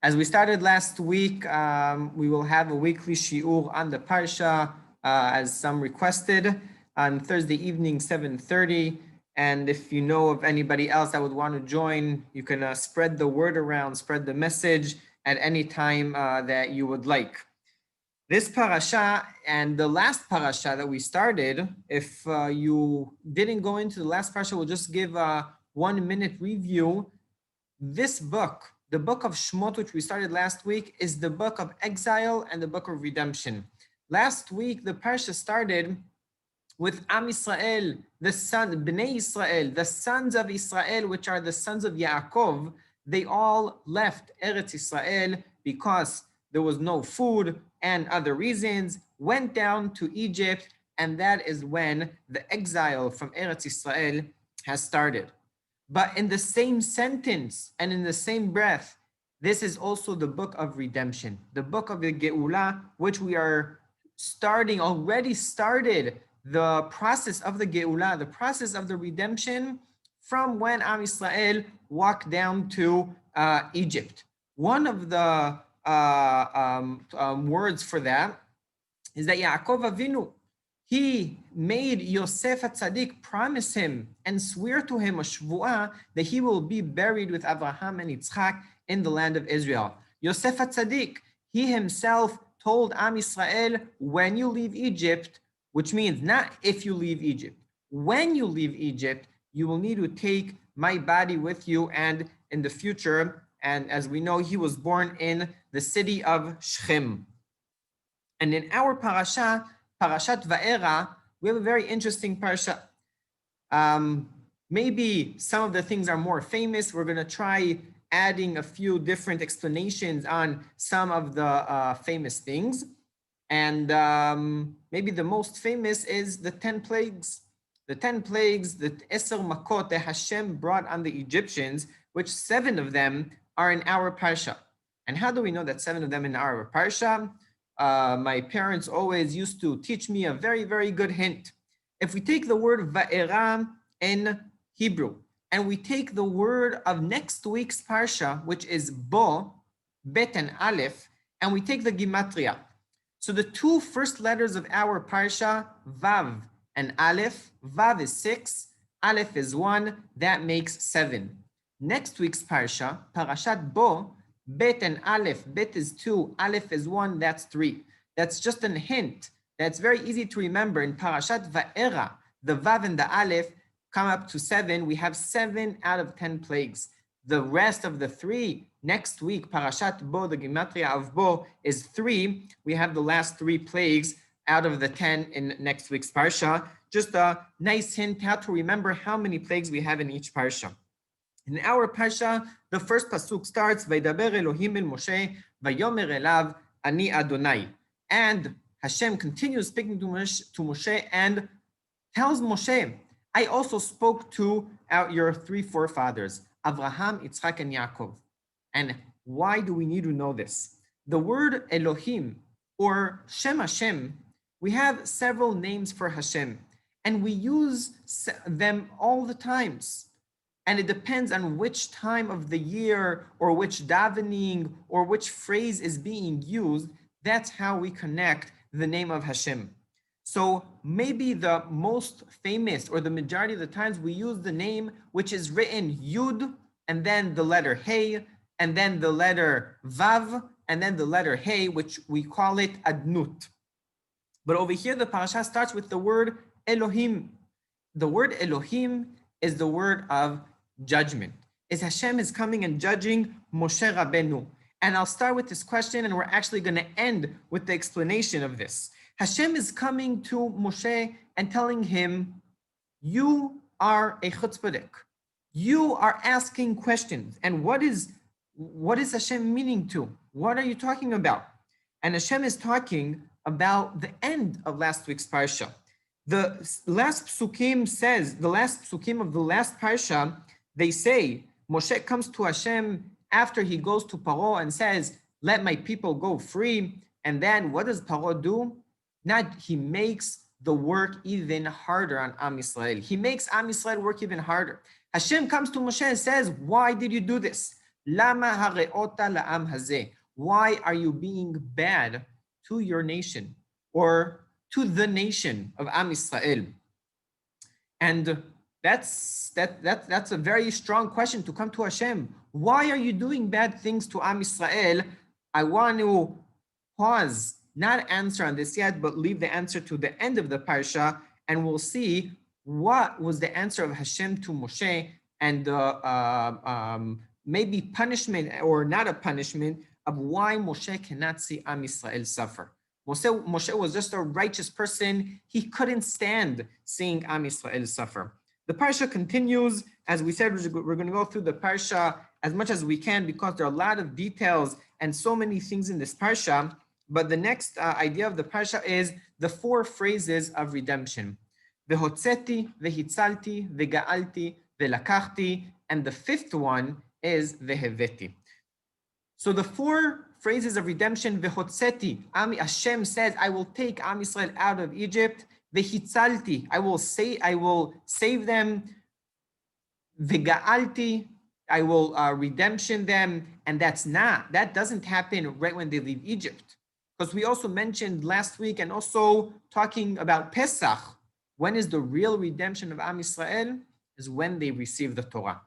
As we started last week, we will have a weekly shiur on the Parsha, as some requested, on Thursday evening, 7:30. And if you know of anybody else that would want to join, you can spread the word around, spread the message at any time that you would like. This parasha and the last parasha that we started, if you didn't go into the last parasha, we'll just give a 1-minute review. This book, the book of Shmot, which we started last week, is the book of exile and the book of redemption. Last week, the parasha started with Am Israel, the son, Bnei Israel, the sons of Israel, which are the sons of Yaakov. They all left Eretz Israel because there was no food and other reasons, went down to Egypt, and that is when the exile from Eretz Israel has started. But in the same sentence and in the same breath, this is also the book of redemption, the book of the Geula, which we are already started the process of the Geula, the process of the redemption from when Am Israel walked down to Egypt. One of the words for that is that Yaakov Avinu, he made Yosef HaTzadik promise him and swear to him a shvuah that he will be buried with Abraham and Yitzchak in the land of Israel. Yosef HaTzadik, he himself told Am Yisrael, when you leave Egypt, which means not if you leave Egypt, when you leave Egypt, you will need to take my body with you and in the future. And as we know, he was born in the city of Shechem. And in our parasha, Parashat Vaera, we have a very interesting parasha. Maybe some of the things are more famous. We're going to try adding a few different explanations on some of the famous things. And maybe the most famous is the 10 plagues. The 10 plagues, the Eser Makot that Hashem brought on the Egyptians, which 7 of them are in our parsha. And how do we know that 7 of them in our parsha? My parents always used to teach me a very, very good hint. If we take the word Vaera in Hebrew, and we take the word of next week's parsha, which is Bo, Bet and Aleph, and we take the Gematria. So the 2 first letters of our parsha, Vav and Aleph, Vav is 6, Aleph is 1, that makes 7. Next week's parsha, Parashat Bo, Bet and Aleph, Bet is 2, Aleph is 1, that's 3. That's just a hint. That's very easy to remember. In Parashat Vaera, the Vav and the Aleph come up to 7. We have 7 out of 10 plagues. The rest of the 3, next week, Parashat Bo, the Gematria of Bo is 3. We have the last 3 plagues out of the 10 in next week's Parsha. Just a nice hint how to remember how many plagues we have in each Parsha. In our Parsha, the first pasuk starts, Vaydaber Elohim el Moshe, Vayomer elav, Ani Adonai. And Hashem continues speaking to Moshe and tells Moshe, I also spoke to your 3 forefathers, Abraham, Yitzchak, and Yaakov. And why do we need to know this? The word Elohim or Shem Hashem, we have several names for Hashem, and we use them all the times. And it depends on which time of the year or which davening or which phrase is being used. That's how we connect the name of Hashem. So maybe the most famous or the majority of the times we use the name which is written Yud and then the letter Hey and then the letter Vav and then the letter Hey, which we call it Adnut. But over here the parasha starts with the word Elohim. The word Elohim is the word of judgment. Is Hashem is coming and judging Moshe Rabbeinu. And I'll start with this question and we're actually going to end with the explanation of this. Hashem is coming to Moshe and telling him, you are a chutzpahdik. You are asking questions. And what is Hashem meaning to? What are you talking about? And Hashem is talking about the end of last week's parsha. The last psukim says, the last psukim of the last parsha, they say, Moshe comes to Hashem after he goes to Paro and says, let my people go free. And then what does Paro do? He makes the work even harder on Am Yisrael. He makes Am Yisrael work even harder. Hashem comes to Moshe and says, why did you do this? Lama hareota la'am hazeh. Why are you being bad to your nation or to the nation of Am Israel? And that's a very strong question to come to Hashem. Why are you doing bad things to Am Israel? I want to pause, not answer on this yet, but leave the answer to the end of the parsha, and we'll see what was the answer of Hashem to Moshe, and maybe punishment or not a punishment of why Moshe cannot see Am Israel suffer. Moshe was just a righteous person. He couldn't stand seeing Am Israel suffer. The parsha continues. As we said, we're going to go through the parsha as much as we can because there are a lot of details and so many things in this parsha. But the next idea of the parsha is the 4 phrases of redemption. Vehotzeti, vehitzalti, vega'alti, velakachti, and the 5th one is veheveti. So the 4 phrases of redemption, vehotzeti, Hashem says, I will take Am Israel out of Egypt. Vehitzalti, I will save them. Vega'alti, I will redemption them. And that doesn't happen right when they leave Egypt. Because we also mentioned last week and also talking about Pesach, when is the real redemption of Am Israel? Is when they receive the Torah.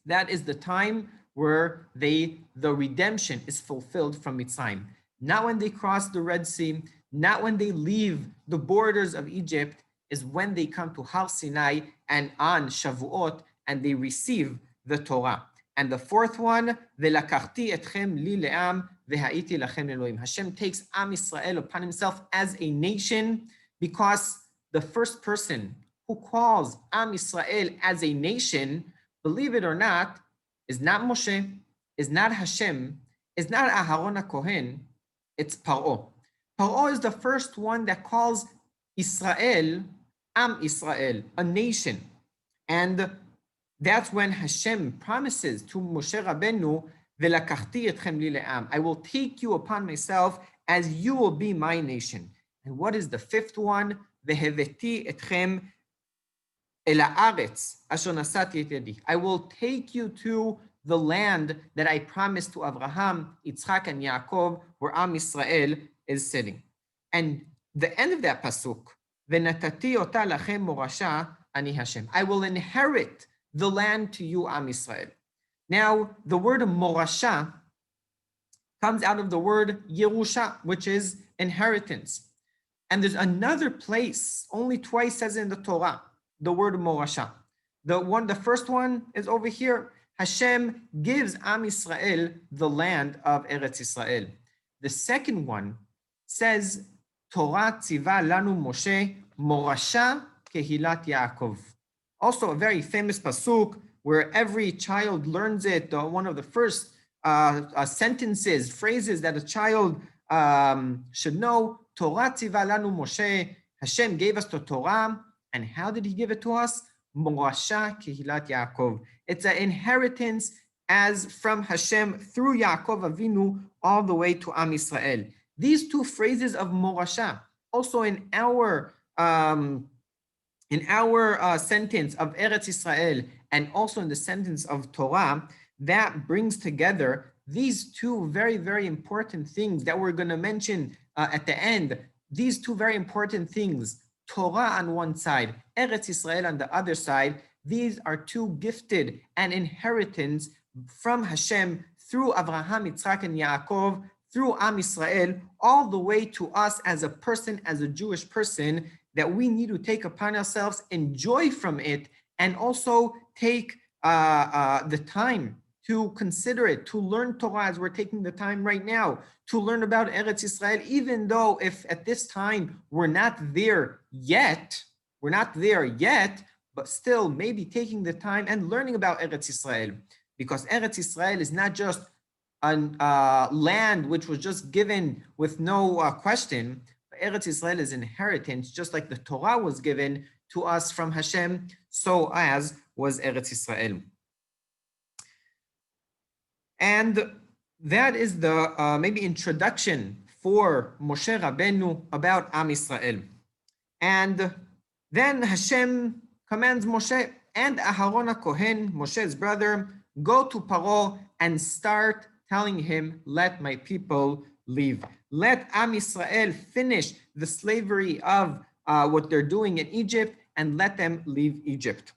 That is the time where the redemption is fulfilled from Mitzrayim. Not when they cross the Red Sea, not when they leave the borders of Egypt, is when they come to Har Sinai and on Shavuot and they receive the Torah. And the 4th one, Velakachti etchem li le'am v'ha'iti lachem Elohim. Hashem takes Am Israel upon himself as a nation because the first person who calls Am Israel as a nation, believe it or not, is not Moshe, is not Hashem, is not Aharon HaKohen, it's Paro. Paro is the first one that calls Israel, Am Israel, a nation. And that's when Hashem promises to Moshe Rabbeinu, Velakachti etchem li le'am. I will take you upon myself as you will be my nation. And what is the 5th one? Veheveti etchem el haaretz asher nasati et yadi. I will take you to the land that I promised to Abraham, Yitzchak, and Yaakov, where Am Israel is sitting. And the end of that pasuk, Venatati ota lachem morasha ani Hashem. I will inherit the land to you, Am Israel. Now, the word morasha comes out of the word Yerusha, which is inheritance. And there's another place, only twice says in the Torah, the word morasha. The first one is over here. Hashem gives Am Israel the land of Eretz Israel. The second one says, Torah tziva lanu Moshe morasha kehilat Yaakov. Also a very famous pasuk where every child learns it. One of the first sentences, phrases that a child should know. Torah tziva lanu Moshe. Hashem gave us the Torah. And how did he give it to us? Morasha kehilat Yaakov. It's an inheritance as from Hashem through Yaakov Avinu all the way to Am Israel. These 2 phrases of morasha, also in our sentence of Eretz Israel and also in the sentence of Torah, that brings together these 2 very, very important things that we're going to mention at the end. These 2 very important things, Torah on one side, Eretz Israel on the other side, these are 2 gifted and inheritance from Hashem through Abraham, Yitzchak, and Yaakov, through Am Israel, all the way to us as a person, as a Jewish person, that we need to take upon ourselves, enjoy from it, and also take the time to consider it, to learn Torah as we're taking the time right now, to learn about Eretz Israel, even though if at this time we're not there yet, but still maybe taking the time and learning about Eretz Israel, because Eretz Israel is not just a land which was just given with no question. Eretz Israel is inheritance, just like the Torah was given to us from Hashem, so as was Eretz Israel. And that is the maybe introduction for Moshe Rabbeinu about Am Israel. And then Hashem commands Moshe and Aharon HaKohen, Moshe's brother, go to Paro and start telling him, let my people leave. Let Am Yisrael finish the slavery of what they're doing in Egypt and let them leave Egypt.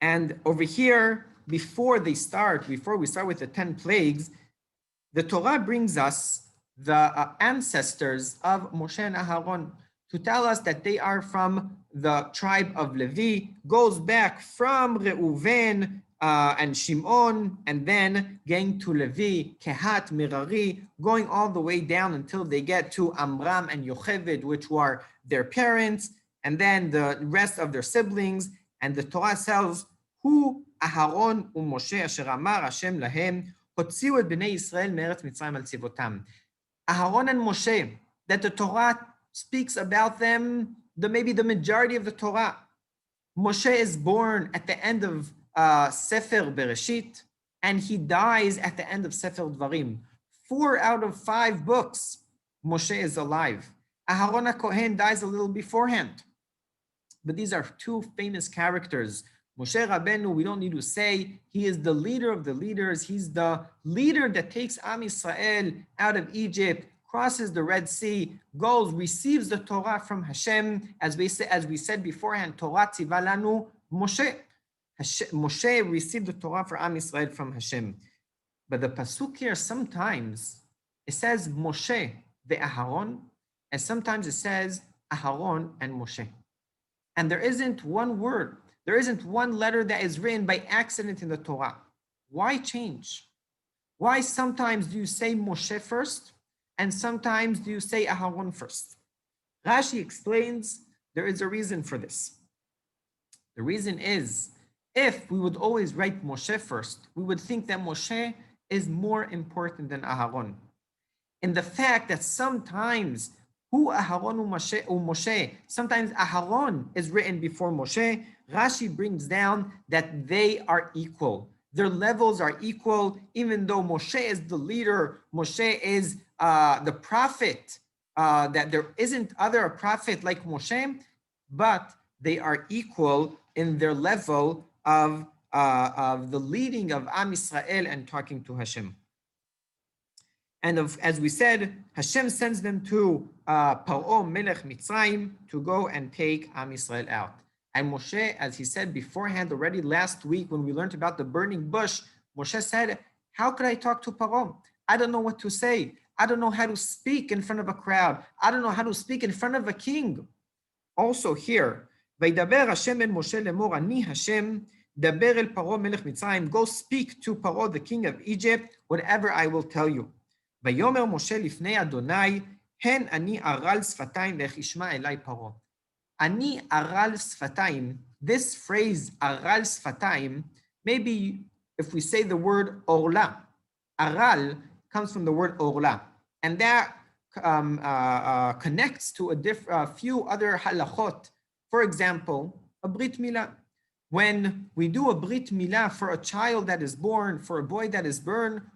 And over here, before we start with the 10 plagues, the Torah brings us the ancestors of Moshe and Aharon to tell us that they are from the tribe of Levi, goes back from Reuven and Shimon, and then getting to Levi, Kehat, Merari, going all the way down until they get to Amram and Yocheved, which were their parents, and then the rest of their siblings. And the Torah tells, Hu Aharon u'Moshe asher amar Hashem lahem, הוציאו את בני ישראל מארץ מצרים על צבאותם. Aharon and Moshe, that the Torah speaks about them, maybe the majority of the Torah. Moshe is born at the end of Sefer Bereshit, and he dies at the end of Sefer Dvarim. 4 out of 5 books, Moshe is alive. Aharon HaKohen dies a little beforehand. But these are 2 famous characters. Moshe Rabbeinu, we don't need to say, he is the leader of the leaders. He's the leader that takes Am Yisrael out of Egypt, crosses the Red Sea, goes, receives the Torah from Hashem. As we said beforehand, Torah tziva lanu Moshe. Moshe received the Torah for Am Yisrael from Hashem. But the pasuk here, sometimes it says Moshe ve'Aharon, and sometimes it says Aharon and Moshe. And there isn't one word, there isn't one letter that is written by accident in the Torah. Why change? Why sometimes do you say Moshe first, and sometimes do you say Aharon first? Rashi explains there is a reason for this. The reason is, if we would always write Moshe first, we would think that Moshe is more important than Aharon. In the fact that sometimes Hu Aharon Moshe, sometimes Aharon is written before Moshe, Rashi brings down that they are equal. Their levels are equal, even though Moshe is the leader, Moshe is the prophet, that there isn't other prophet like Moshe, but they are equal in their level of the leading of Am Yisrael and talking to Hashem. And as we said, Hashem sends them to Paro Melech Mitzrayim to go and take Am Yisrael out. And Moshe, as he said beforehand already last week when we learned about the burning bush, Moshe said, how could I talk to Paro? I don't know what to say. I don't know how to speak in front of a crowd. I don't know how to speak in front of a king. Also here, Vaydaber Hashem ben Moshe lemor ani Hashem, daber el Paro Melech Mitzrayim, go speak to Paro, the king of Egypt, whatever I will tell you. ויאמר משה לפני אדוני, הן אני ערל שפתיים ואיך ישמע אלי פרעה. אני ערל שפתיים, this phrase ערל שפתיים, maybe if we say the word orla, ערל comes from the word orla, and that connects to a few other halachot. For example, a brit milah. When we do a brit milah for a child that is born, for a boy that is born,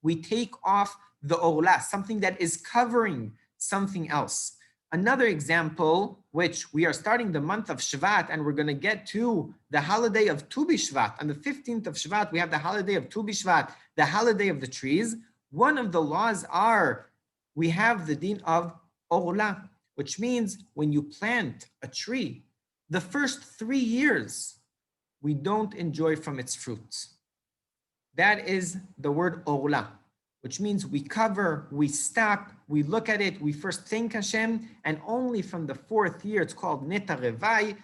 we take off the orla, something that is covering something else. Another example, which we are starting the month of Shvat, and we're going to get to the holiday of Tu B'Shvat. On the 15th of Shvat, we have the holiday of Tu B'Shvat, the holiday of the trees. One of the laws we have the din of orla, which means when you plant a tree, the first 3 years, we don't enjoy from its fruits. That is the word orla, which means we cover, we stop, we look at it, we first thank Hashem, and only from the 4th year, it's called neta revai,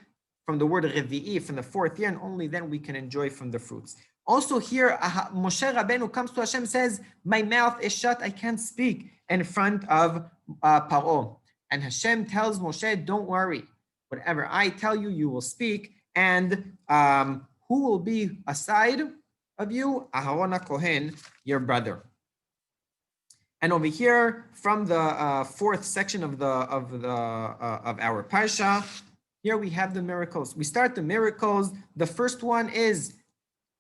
from the word revi'i, from the 4th year, and only then we can enjoy from the fruits. Also here, Moshe Rabbeinu comes to Hashem, says, my mouth is shut, I can't speak in front of Paro. And Hashem tells Moshe, don't worry, whatever I tell you, you will speak, and who will be aside of you? Aharon HaKohen, your brother. And over here, from the 4th section of our parsha, here we have the miracles. We start the miracles. The first one is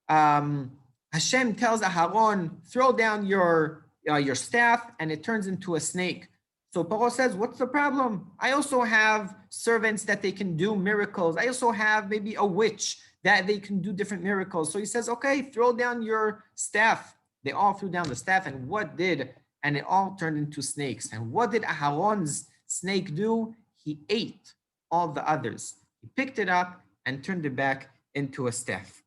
Hashem tells Aharon, throw down your staff, and it turns into a snake. So Paro says, what's the problem? I also have servants that they can do miracles. I also have maybe a witch that they can do different miracles. So he says, okay, throw down your staff. They all threw down the staff, and what did? And it all turned into snakes. And what did Aharon's snake do? He ate all the others. He picked it up and turned it back into a staff.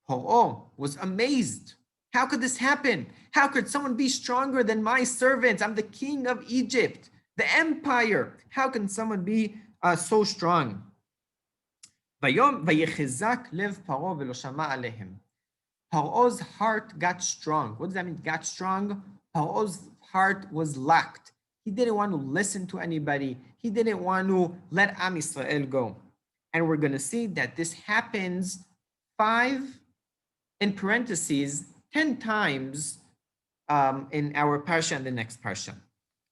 Paro was amazed. How could this happen? How could someone be stronger than my servants? I'm the king of Egypt, the empire. How can someone be so strong? Vayechezak lev Paro velo shama alehem. Paro's heart got strong. What does that mean? Got strong? Paro's heart was locked. He didn't want to listen to anybody. He didn't want to let Am Yisrael go. And we're going to see that this happens 5, in parentheses, 10 times in our parsha and the next parsha.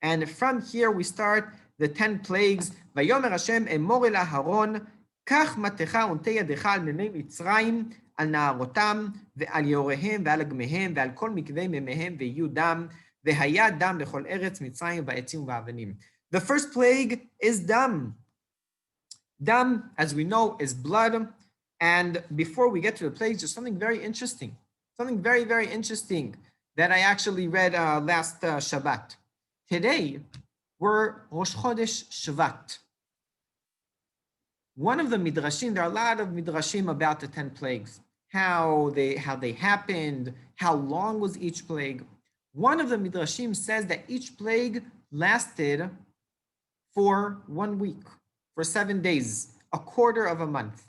And from here we start the 10 plagues. Vayomer Hashem emor el Aharon, kach matecha unte yadecha al memei Mitzrayim, על נערותם ועל יוריהם ועל אגמיהם ועל כל מקווה מימיהם ויהיו דם, והיה דם לכל ארץ מצרים ועצים ואבנים. The first plague is dam. Dam, as we know, is blood. And before we get to the plagues, there's something very interesting. Something very, very interesting that I actually read last Shabbat. Today, we're Rosh Chodesh Shvat. One of the midrashim, there are a lot of midrashim about the 10 plagues, how they happened, how long was each plague. One of the midrashim says that each plague lasted for 1 week, for 7 days, a quarter of a month.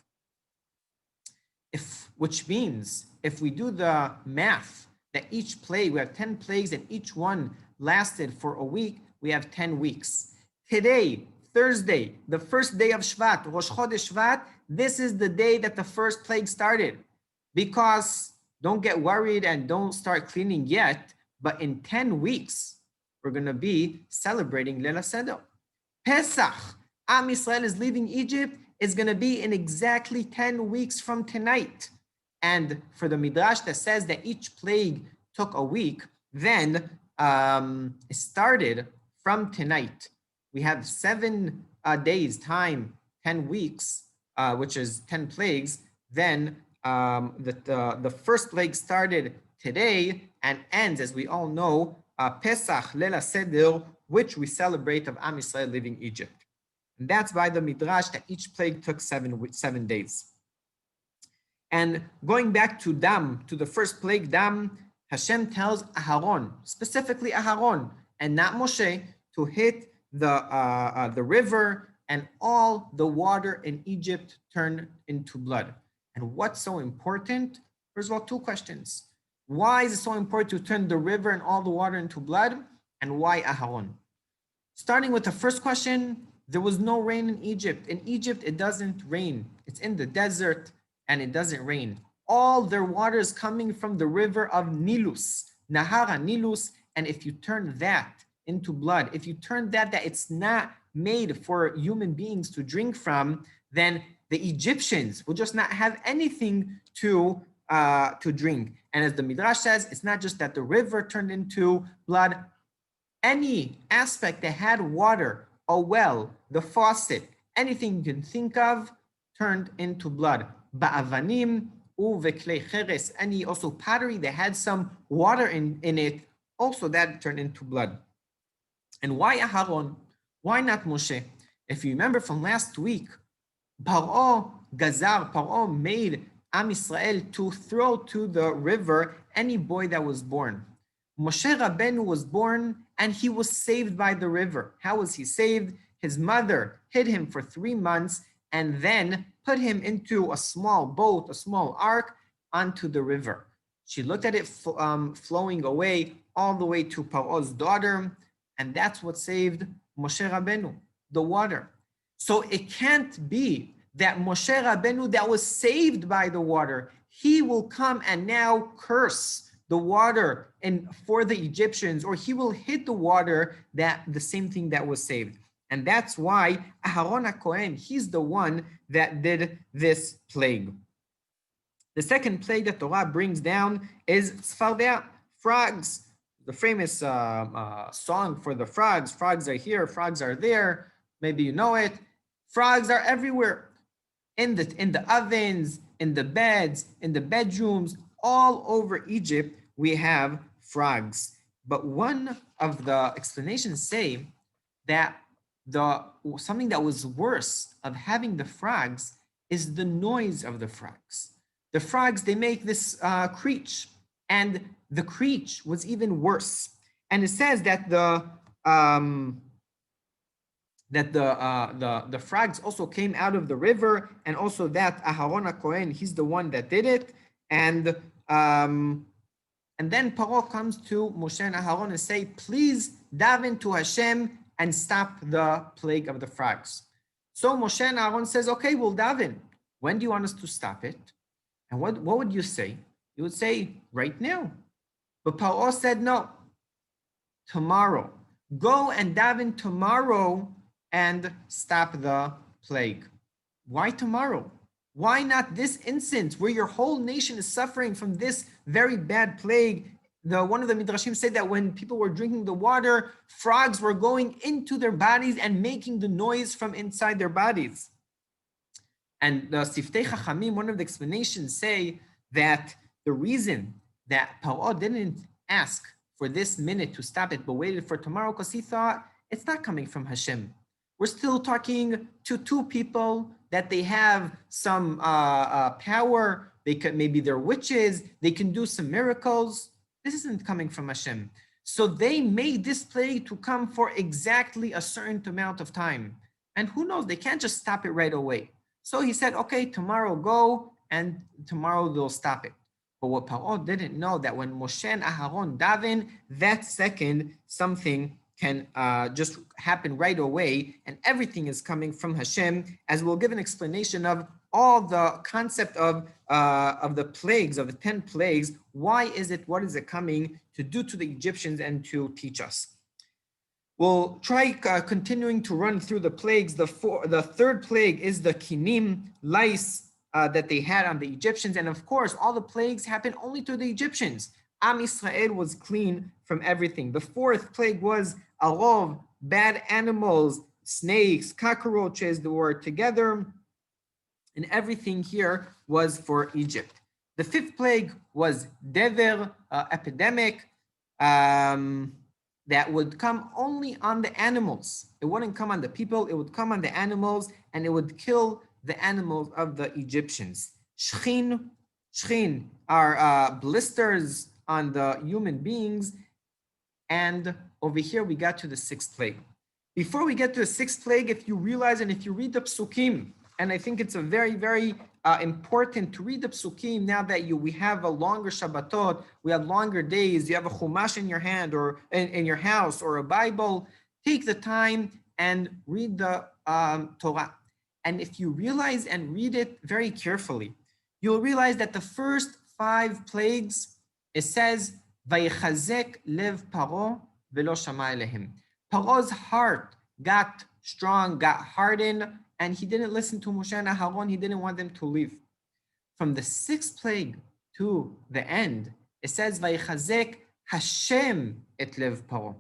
Which means if we do the math that each plague, we have 10 plagues and each one lasted for a week, we have 10 weeks. Today, Thursday, the first day of Shvat, Rosh Chodesh Shvat, this is the day that the first plague started. Because don't get worried and don't start cleaning yet, but in 10 weeks, we're going to be celebrating Leil HaSeder. Pesach, Am Yisrael is leaving Egypt, is going to be in exactly 10 weeks from tonight. And for the Midrash that says that each plague took a week, then it started from tonight. We have 7 days time, 10 weeks, which is 10 plagues. Then the first plague started today and ends, as we all know, Pesach, Leil HaSeder, which we celebrate of Am Yisrael leaving Egypt. And that's by the Midrash that each plague took 7 days. And going back to Dam, to the first plague, Dam, Hashem tells Aharon, specifically Aharon, and not Moshe, to hit the river, and all the water in Egypt turned into blood. And what's so important? First of all, 2 questions. Why is it so important to turn the river and all the water into blood? And why Aharon? Starting with the first question, there was no rain in Egypt. In Egypt, it doesn't rain. It's in the desert and it doesn't rain. All their water is coming from the river of Nilus, Nahara Nilus. And if you turn that into blood, if you turn that it's not made for human beings to drink from, then the Egyptians will just not have anything to drink. And as the Midrash says, it's not just that the river turned into blood. Any aspect that had water, a well, the faucet, anything you can think of, turned into blood. Ba'avanim uveklei cheres, any also pottery that had some water in it, also that turned into blood. And why Aharon? Why not Moshe? If you remember from last week, Paro made Am Yisrael to throw to the river any boy that was born. Moshe Rabbeinu was born and he was saved by the river. How was he saved? His mother hid him for 3 months and then put him into a small boat, a small ark, onto the river. She looked at it flowing away all the way to Paro's daughter, and that's what saved Moshe Rabbeinu, the water. So it can't be that Moshe Rabbeinu that was saved by the water, he will come and now curse the water for the Egyptians, or he will hit the water, that the same thing that was saved. And that's why Aharon HaKohen, he's the one that did this plague. The second plague that Torah brings down is Tzfardea, frogs. The famous song for the frogs. Frogs are here, frogs are there. Maybe you know it. Frogs are everywhere. In the ovens, in the beds, in the bedrooms, all over Egypt, we have frogs. But one of the explanations say that something that was worse of having the frogs is the noise of the frogs. The frogs, they make this creech, and the creech was even worse. And it says that the frogs also came out of the river, and also that Aharon HaKohen, he's the one that did it. And then Paro comes to Moshe and Aharon and say, please daven to Hashem and stop the plague of the frogs. So Moshe and Aharon says, okay, we'll daven. When do you want us to stop it? And what would you say? You would say, right now. But Paro said, no, tomorrow. Go and daven tomorrow and stop the plague. Why tomorrow? Why not this instance where your whole nation is suffering from this very bad plague? One of the Midrashim said that when people were drinking the water, frogs were going into their bodies and making the noise from inside their bodies. And the Siftei Chachamim, one of the explanations say that the reason that Paro didn't ask for this minute to stop it, but waited for tomorrow, because he thought it's not coming from Hashem. We're still talking to two people that they have some power. They could, maybe they're witches. They can do some miracles. This isn't coming from Hashem. So they made this plague to come for exactly a certain amount of time. And who knows, they can't just stop it right away. So he said, okay, tomorrow go, and tomorrow they'll stop it. But what Paro didn't know, that when Moshe and Aharon daven, that second something can just happen right away, and everything is coming from Hashem, as we'll give an explanation of all the concept of the plagues, of the 10 plagues. Why is it, what is it coming to do to the Egyptians and to teach us? We'll try continuing to run through the plagues. The third plague is the kinim, lice, that they had on the Egyptians. And of course, all the plagues happened only to the Egyptians. Am Israel was clean from everything. The fourth plague was arov, bad animals, snakes, cockroaches that were together. And everything here was for Egypt. The fifth plague was dever, epidemic, that would come only on the animals. It wouldn't come on the people, it would come on the animals, and it would kill the animals of the Egyptians. Shchin are blisters on the human beings. And over here we got to the sixth plague. Before we get to the sixth plague, if you realize and if you read the psukim, and I think it's a very, very important to read the psukim now that we have a longer Shabbatot, we have longer days, you have a chumash in your hand or in your house or a Bible, take the time and read the Torah. And if you realize and read it very carefully, you'll realize that the first 5 plagues, it says, Vayechazek lev Paro velo shama elehim. Paro's heart got strong, got hardened, and he didn't listen to Moshe and Aharon. He didn't want them to leave. From the 6th plague to the end, it says, Vayechazek Hashem et lev Paro.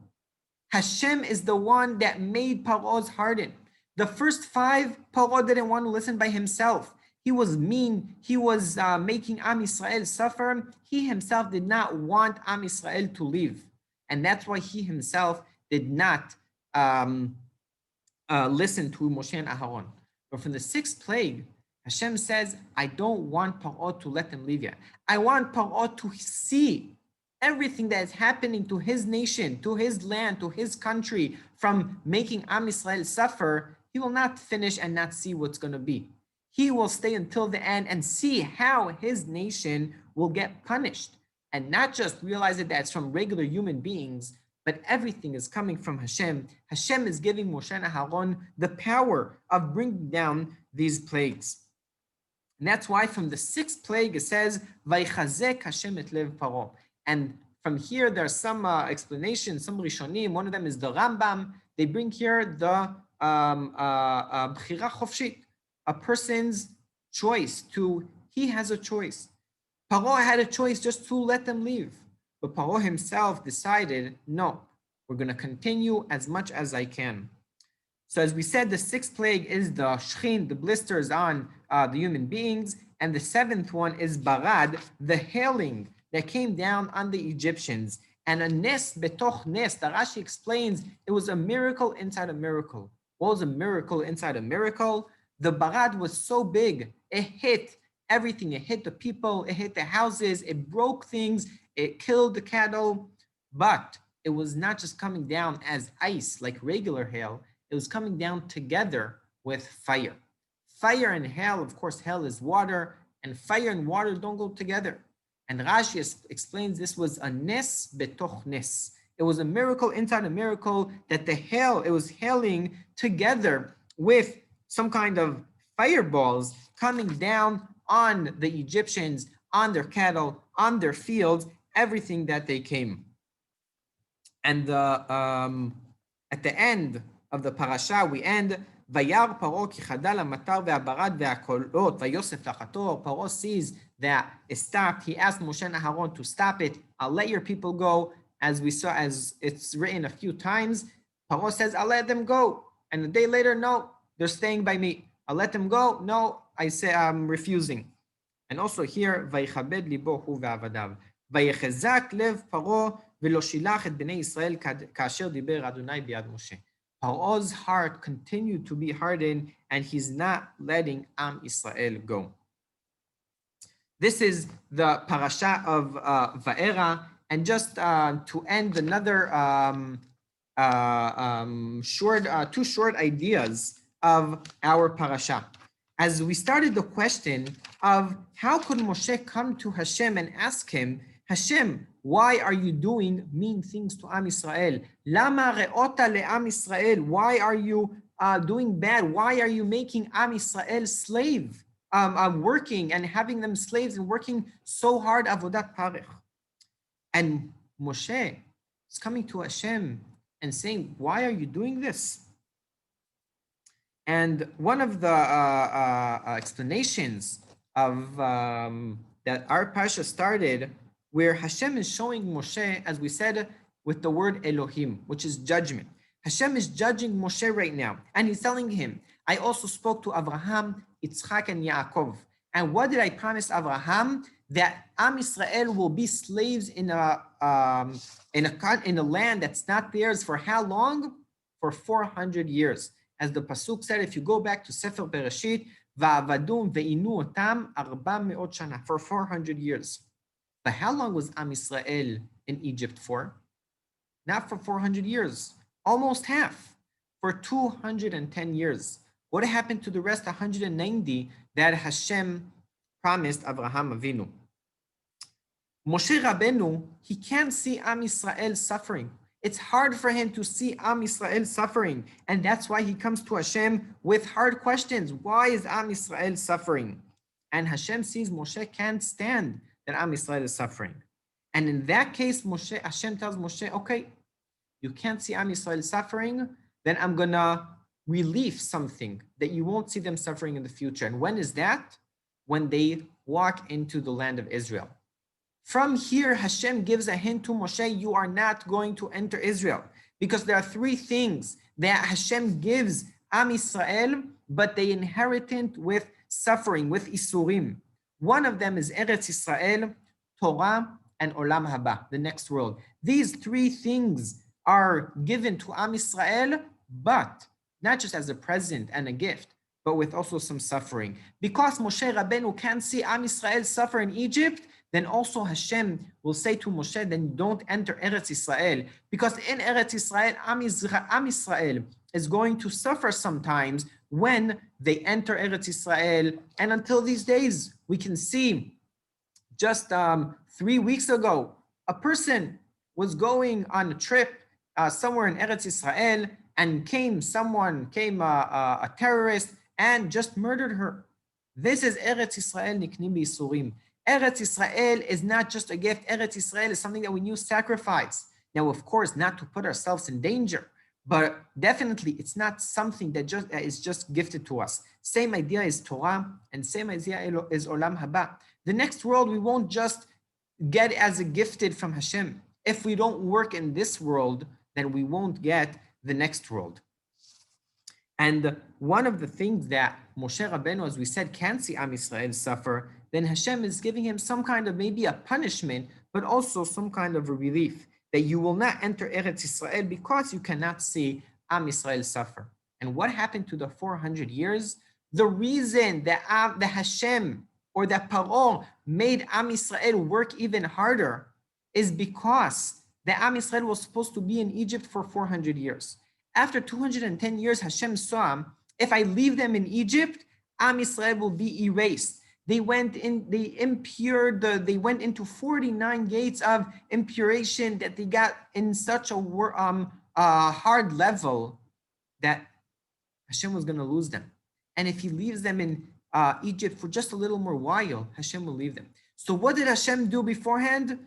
Hashem is the one that made Paro's harden. The first 5, Paro didn't want to listen by himself. He was mean. He was making Am Yisrael suffer. He himself did not want Am Yisrael to leave. And that's why he himself did not listen to Moshe and Aharon. But from the 6th plague, Hashem says, I don't want Paro to let them leave yet. I want Paro to see everything that is happening to his nation, to his land, to his country, from making Am Yisrael suffer. He will not finish and not see what's going to be. He will stay until the end and see how his nation will get punished, and not just realize that that's from regular human beings, but everything is coming from Hashem. Hashem is giving Moshe and Aharon the power of bringing down these plagues. And that's why from the 6th plague, it says, Vaychazek Hashem et lev Paro. And from here, there's some explanations, some Rishonim. One of them is the Rambam. They bring here the Bchira Chofshit, a person's choice he has a choice. Paro had a choice just to let them leave. But Paro himself decided, no, we're going to continue as much as I can. So as we said, the 6th plague is the shchin, the blisters on the human beings. And the seventh one is barad, the hailing that came down on the Egyptians. And a nes betoch nes, the Rashi explains it was a miracle inside a miracle. What was a miracle inside a miracle? The barad was so big, it hit everything. It hit the people, it hit the houses, it broke things, it killed the cattle. But it was not just coming down as ice like regular hail, it was coming down together with fire. Fire and hail, of course, hail is water, and fire and water don't go together. And Rashi explains this was a nes betoch nes. It was a miracle inside a miracle that the hail, it was hailing together with some kind of fireballs coming down on the Egyptians, on their cattle, on their fields, everything that they came. And at the end of the parasha, we end, Vayar Paro ki chadal hamatar ve'abarad ve'akolot vayosef lachator. Paro sees that it stopped. He asked Moshe and Aaron to stop it. I'll let your people go. As we saw, as it's written a few times, Paro says, I'll let them go. And a day later, no, they're staying by me. I'll let them go. No, I say I'm refusing. And also here, Vayichabed libo hu ve'avadav. Vayechezak lev Paro ve'lo shilach et bnei Yisrael kasher diber Adonai biad Moshe. Paro's heart continued to be hardened, and he's not letting Am Israel go. This is the parasha of Vaera, and just to end another two short ideas of our parasha. As we started the question of how could Moshe come to Hashem and ask him, Hashem, why are you doing mean things to Am Israel? Lama re'ota le'am Israel. Why are you doing bad? Why are you making Am Israel slave? Working and having them slaves and working so hard, avodat parich. And Moshe is coming to Hashem and saying, why are you doing this? And one of the explanations of that our parsha started, where Hashem is showing Moshe, as we said, with the word Elohim, which is judgment. Hashem is judging Moshe right now, and he's telling him, I also spoke to Abraham, Yitzchak, and Yaakov. And what did I promise Abraham? That Am Israel will be slaves in a land that's not theirs for how long? For 400 years. As the pasuk said, if you go back to Sefer Bereshit, Va'avadum ve'inu otam 400 shana, for 400 years. But how long was Am Israel in Egypt for? Not for 400 years, almost half, for 210 years. What happened to the rest 190 that Hashem promised Abraham Avinu? Moshe Rabbeinu, he can't see Am Israel suffering. It's hard for him to see Am Israel suffering. And that's why he comes to Hashem with hard questions. Why is Am Israel suffering? And Hashem sees Moshe can't stand that Am Israel is suffering. And in that case, Hashem tells Moshe, okay, you can't see Am Israel suffering, then I'm gonna relieve something that you won't see them suffering in the future. And when is that? When they walk into the land of Israel. From here, Hashem gives a hint to Moshe, you are not going to enter Israel, because there are three things that Hashem gives Am Israel, but they inherit it with suffering, with Isurim. One of them is Eretz Israel, Torah, and Olam Haba, the next world. These three things are given to Am Israel, but not just as a present and a gift, but with also some suffering. Because Moshe Rabbeinu can't see Am Israel suffer in Egypt, then also Hashem will say to Moshe, then don't enter Eretz Israel. Because in Eretz Israel, Am Israel is going to suffer sometimes when they enter Eretz Israel. And until these days, we can see just 3 weeks ago, a person was going on a trip somewhere in Eretz Israel, and someone came, a terrorist, and just murdered her. This is Eretz Israel niknim b'isurim. Eretz Israel is not just a gift. Eretz Israel is something that we use sacrifice. Now, of course, not to put ourselves in danger, but definitely it's not something that is just gifted to us. Same idea is Torah, and same idea is Olam Haba. The next world we won't just get as a gifted from Hashem. If we don't work in this world, then we won't get the next world. And one of the things that Moshe Rabbeinu, as we said, can't see Am Yisrael suffer, then Hashem is giving him some kind of maybe a punishment, but also some kind of a relief that you will not enter Eretz Yisrael because you cannot see Am Yisrael suffer. And what happened to the 400 years? The reason that the Hashem or that Paro made Am Yisrael work even harder is because the Am Yisrael was supposed to be in Egypt for 400 years. After 210 years, Hashem saw, if I leave them in Egypt, Am Yisrael will be erased. They went into 49 gates of impuration that they got in such a hard level that Hashem was going to lose them. And if he leaves them in Egypt for just a little more while, Hashem will leave them. So what did Hashem do beforehand?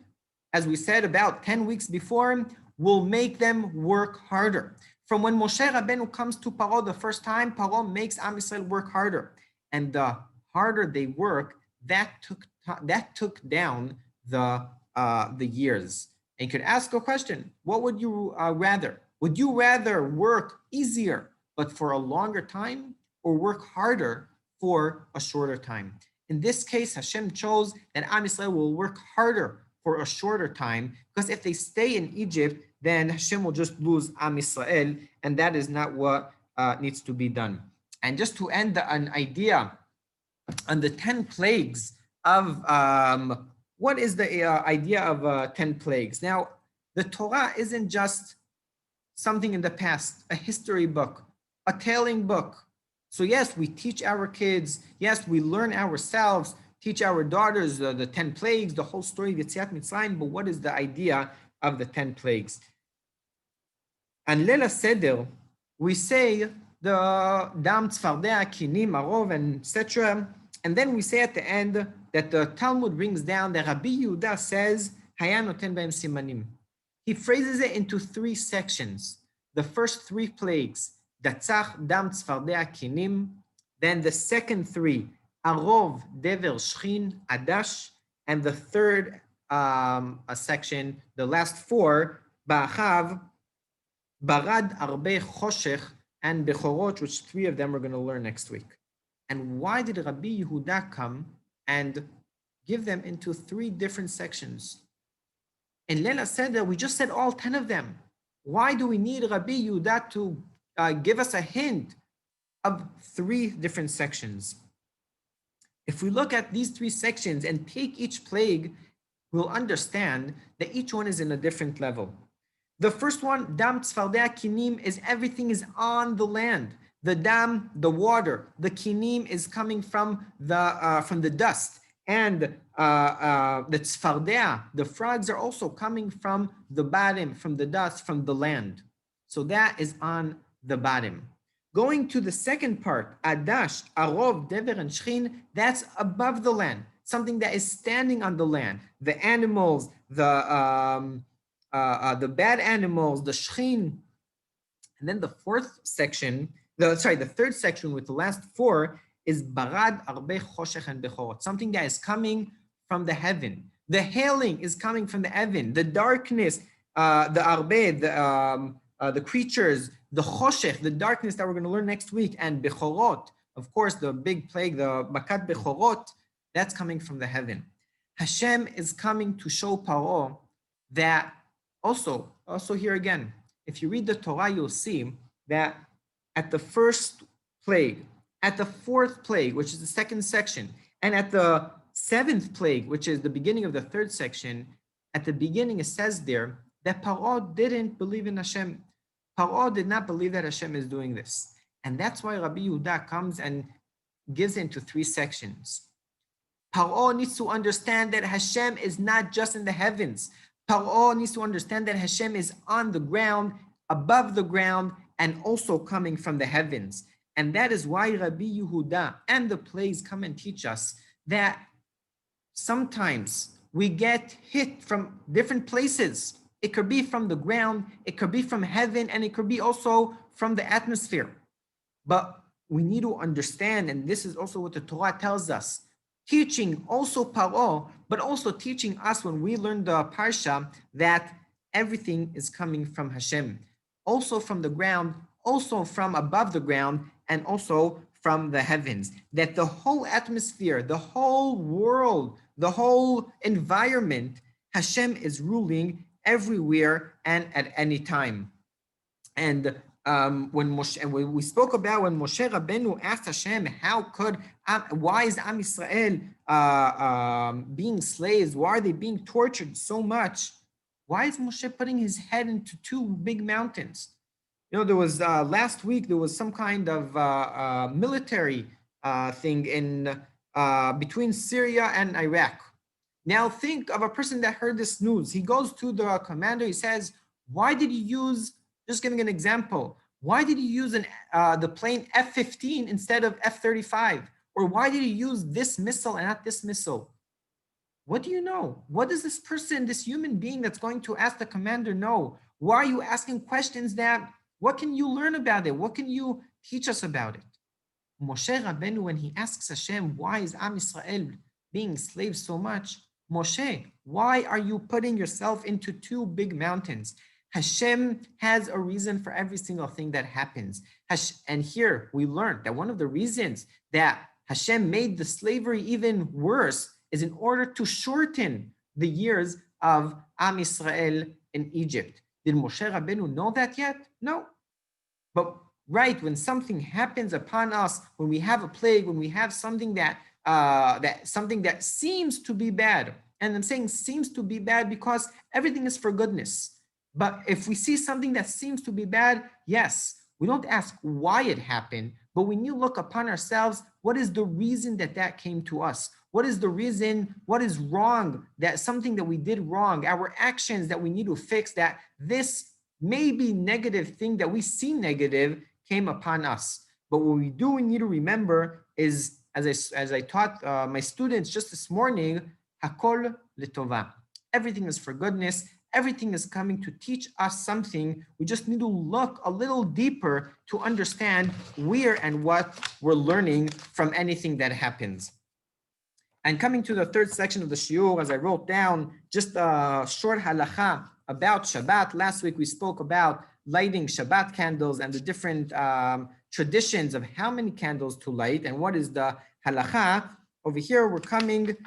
As we said about 10 weeks before, will make them work harder. From when Moshe Rabbeinu comes to Paro the first time, Paro makes Am Yisrael work harder. And the harder they work, that took down the years. And you could ask a question, what would you rather? Would you rather work easier, but for a longer time, or work harder for a shorter time? In this case, Hashem chose that Am Yisrael will work harder for a shorter time, because if they stay in Egypt, then Hashem will just lose Am Yisrael, and that is not what needs to be done. And just to end an idea on the 10 plagues of, what is the idea of 10 plagues? Now, the Torah isn't just something in the past, a history book, a telling book. So yes, we teach our kids, yes, we learn ourselves, teach our daughters the 10 plagues, the whole story of Yetziat Mitzrayim, but what is the idea of the 10 plagues? On Leil HaSeder, we say the Dam, Tzfardea, Kinim, Arov, and etc. And then we say at the end that the Talmud brings down that Rabbi Yehuda says, Haya noten b'hem simanim. He phrases it into 3 sections. The first 3 plagues, Datzach, Dam, Tzfardea, Kinim. Then the second 3, Arov, Dever, Shchin, Adash. And the third section, the last 4, Ba'achav, Barad, Arbe, Choshech, and Bechorot, which 3 of them we're going to learn next week. And why did Rabbi Yehuda come and give them into 3 different sections? In Leil HaSeder, we just said all 10 of them. Why do we need Rabbi Yehuda to give us a hint of 3 different sections? If we look at these 3 sections and take each plague, we'll understand that each one is in a different level. The first one, Dam Tzfardea Kinim, is everything is on the land. The dam, the water, the kinim is coming from the dust, and the tzfardea, the frogs, are also coming from the bottom, from the dust, from the land. So that is on the bottom. Going to the second part, Adash, Arov, Dever, and Shchin, that's above the land, something that is standing on the land. The animals, the bad animals, the Shchin. And then the fourth section, the third section with the last 4 is Barad, Arbe, Choshech, and Bechorot, something that is coming from the heaven. The hailing is coming from the heaven. The darkness, the Arbe, the creatures, the Choshech, the darkness that we're going to learn next week, and Bechorot, of course, the big plague, the Makat Bechorot, that's coming from the heaven. Hashem is coming to show Paro that also here again, if you read the Torah, you'll see that at the first plague, at the 4th plague, which is the second section, and at the 7th plague, which is the beginning of the 3rd section, at the beginning it says there that Paro didn't believe in Hashem. Paro did not believe that Hashem is doing this. And that's why Rabbi Yehuda comes and gives it into 3 sections. Paro needs to understand that Hashem is not just in the heavens. Paro needs to understand that Hashem is on the ground, above the ground, and also coming from the heavens. And that is why Rabbi Yehuda and the plagues come and teach us that sometimes we get hit from different places. It could be from the ground, it could be from heaven, and it could be also from the atmosphere. But we need to understand, and this is also what the Torah tells us, teaching also Paro, but also teaching us when we learn the Parsha that everything is coming from Hashem. Also from the ground, also from above the ground and also from the heavens. That the whole atmosphere, the whole world, the whole environment, Hashem is ruling everywhere and at any time. And when Moshe, and we spoke about when Moshe Rabbeinu asked Hashem, why is Am Yisrael being slaves? Why are they being tortured so much? Why is Moshe putting his head into two big mountains? You know, there was last week, there was some kind of military thing in between Syria and Iraq. Now think of a person that heard this news. He goes to the commander, he says, why did you use, just giving an example, why did you use the plane F-15 instead of F-35? Or why did you use this missile and not this missile? What do you know? What does this person, this human being that's going to ask the commander know? Why are you asking questions what can you learn about it? What can you teach us about it? Moshe Rabbeinu, when he asks Hashem, why is Am Yisrael being slaves so much? Moshe, why are you putting yourself into two big mountains? Hashem has a reason for every single thing that happens. And here we learned that one of the reasons that Hashem made the slavery even worse is in order to shorten the years of Am Yisrael in Egypt. Did Moshe Rabbeinu know that yet? No. But right, when something happens upon us, when we have a plague, when we have something that seems to be bad, and I'm saying seems to be bad because everything is for goodness. But if we see something that seems to be bad, yes, we don't ask why it happened, but when you look upon ourselves, what is the reason that came to us? What is the reason? What is wrong? That something that we did wrong, our actions that we need to fix, that this maybe negative thing that we see negative came upon us. But what we need to remember is, as I taught my students just this morning, Hakol Litova. Everything is for goodness. Everything is coming to teach us something. We just need to look a little deeper to understand where and what we're learning from anything that happens. And coming to the third section of the shiur, as I wrote down, just a short halacha about Shabbat. Last week we spoke about lighting Shabbat candles and the different traditions of how many candles to light and what is the halacha. Over here we're coming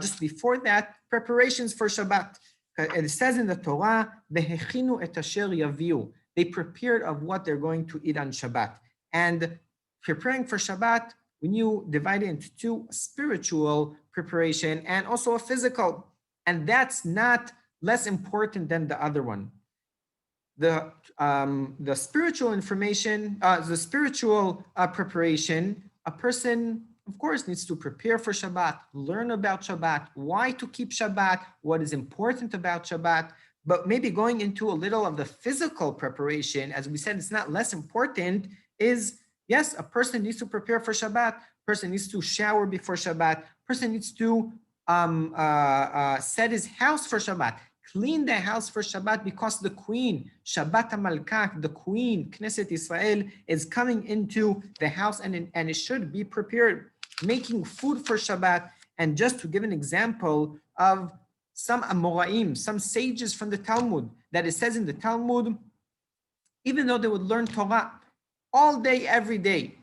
just before that, preparations for Shabbat. It says in the Torah, "Vehechinu et asher yaviu." They prepared of what they're going to eat on Shabbat. And preparing for Shabbat, when you divide it into two, a spiritual preparation and also a physical, and that's not less important than the other one. The spiritual information, the spiritual preparation, a person, of course, needs to prepare for Shabbat, learn about Shabbat, why to keep Shabbat, what is important about Shabbat, but maybe going into a little of the physical preparation, as we said, it's not less important, is, yes, a person needs to prepare for Shabbat, person needs to shower before Shabbat, person needs to set his house for Shabbat, clean the house for Shabbat, because the queen, Shabbat HaMalkah, the queen, Knesset Israel, is coming into the house and it should be prepared, making food for Shabbat. And just to give an example of some Amoraim, some sages from the Talmud, that it says in the Talmud, even though they would learn Torah all day, every day,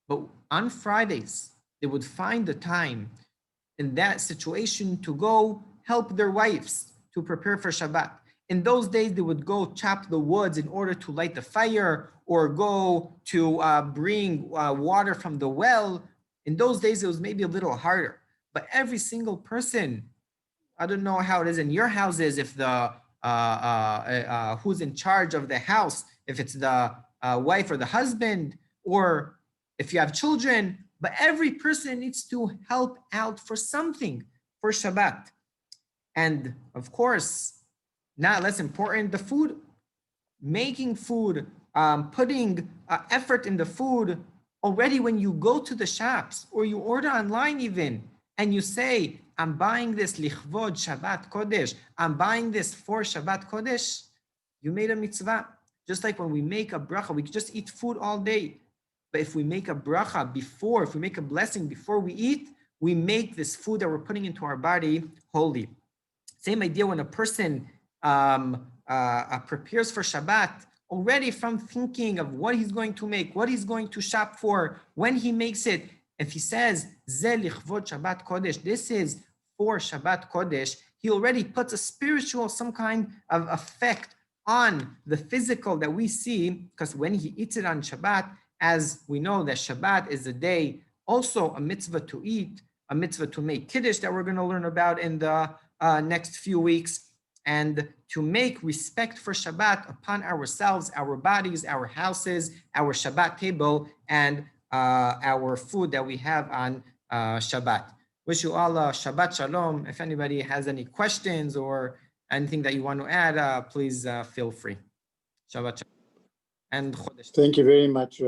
but on Fridays, they would find the time in that situation to go help their wives to prepare for Shabbat. In those days, they would go chop the woods in order to light the fire or go to bring water from the well. In those days, it was maybe a little harder. But every single person, I don't know how it is in your houses, if the who's in charge of the house, if it's the wife or the husband, or if you have children, but every person needs to help out for something for Shabbat. And of course, not less important, the food, making food, putting effort in the food. Already when you go to the shops or you order online even, and you say, I'm buying this lichvod Shabbat Kodesh, I'm buying this for Shabbat Kodesh, you made a mitzvah. Just like when we make a bracha, we just eat food all day. But if we make a bracha before, if we make a blessing before we eat, we make this food that we're putting into our body holy. Same idea when a person prepares for Shabbat, already from thinking of what he's going to make, what he's going to shop for, when he makes it. If he says, Ze lichvot Shabbat Kodesh, this is for Shabbat Kodesh, he already puts a spiritual, some kind of effect on the physical that we see, because when he eats it on Shabbat, as we know that Shabbat is a day, also a mitzvah to eat, a mitzvah to make Kiddush that we're going to learn about in the next few weeks, and to make respect for Shabbat upon ourselves, our bodies, our houses, our Shabbat table, and our food that we have on Shabbat. Wish you all a Shabbat Shalom. If anybody has any questions or anything that you want to add, please feel free. Shabbat Shalom. And Thank you very much.